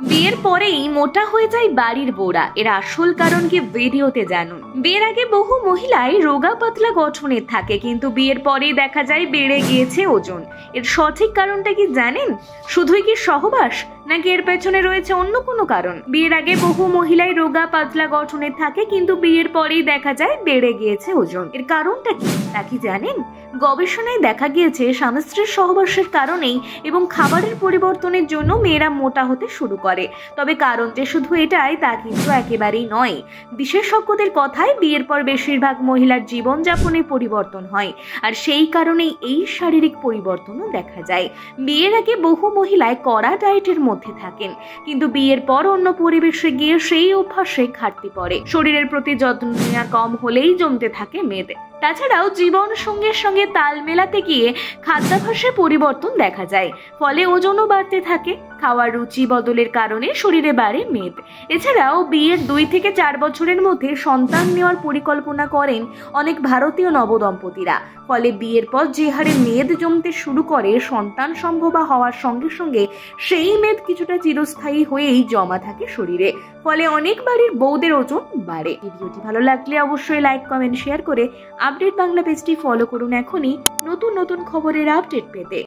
বিয়ের পরেই মোটা হয়ে যায় বাড়ির বউরা, এর আসল কারণ কি ভিডিওতে জানুন। বিয়ের আগে বহু মহিলাই রোগা পাতলা গঠনের থাকে, কিন্তু বিয়ের পরেই দেখা যায় বেড়ে গিয়েছে ওজন। এর সঠিক কারণটা কি জানেন? শুধুই কি সহবাস, নাকি এর পেছনে রয়েছে অন্য কোনো কারণ? বিয়ের আগে বহু মহিলাই রোগা পাতলা গঠনের থাকে, কিন্তু বিয়ের পরেই দেখা যায় বেড়ে গিয়েছে ওজন। এর কারণটা কি তা কি জানেন? গবেষণায় দেখা গিয়েছে স্বামী স্ত্রীর সহবাসের কারণেই এবং খাবারের পরিবর্তনের জন্য মেয়েরা মোটা হতে শুরু করে। তবে কারণ যে শুধু এটাই তা কিন্তু একেবারেই নয়। বিশেষজ্ঞদের কথায় বিয়ের পর বেশিরভাগ মহিলার জীবনযাপনে পরিবর্তন হয়, আর সেই কারণেই এই শারীরিক পরিবর্তনও দেখা যায়। বিয়ের আগে বহু মহিলায় কড়া ডায়েটের মধ্যে থাকেন, কিন্তু বিয়ের পর অন্য পরিবেশে গিয়ে সেই অভ্যাসে ঘাটতি পড়ে। শরীরের প্রতি যত্ন নেওয়া কম হলেই জমতে থাকে মেদ। তাছাড়াও জীবন সঙ্গের সঙ্গে তাল মেলাতে গিয়ে খাদ্যাভ্যাসে পরিবর্তন দেখা যায়, ফলে ওজনও বাড়তে থাকে। খাওয়ার রুচি বদলের কারণে শরীরে বাড়ে মেদ। এছাড়াও বিয়ের 2 থেকে 4 বছরের মধ্যে সন্তান নেওয়ার পরিকল্পনা করেন অনেক ভারতীয় নবদম্পতিরা। ফলে বিয়ের পর যে হারে মেদ জমতে শুরু করে, সন্তান সম্ভবা হওয়ার সঙ্গে সঙ্গে সেই মেদ কিছুটা চিরস্থায়ী হয়েই জমা থাকে শরীরে। ফলে অনেক বাড়ির বউদের ওজন বাড়ে। ভিডিওটি ভালো লাগলে অবশ্যই লাইক, কমেন্ট, শেয়ার করে আপডেট বাংলা পেজটি ফলো করুন এখনই নতুন নতুন খবরের আপডেট পেতে।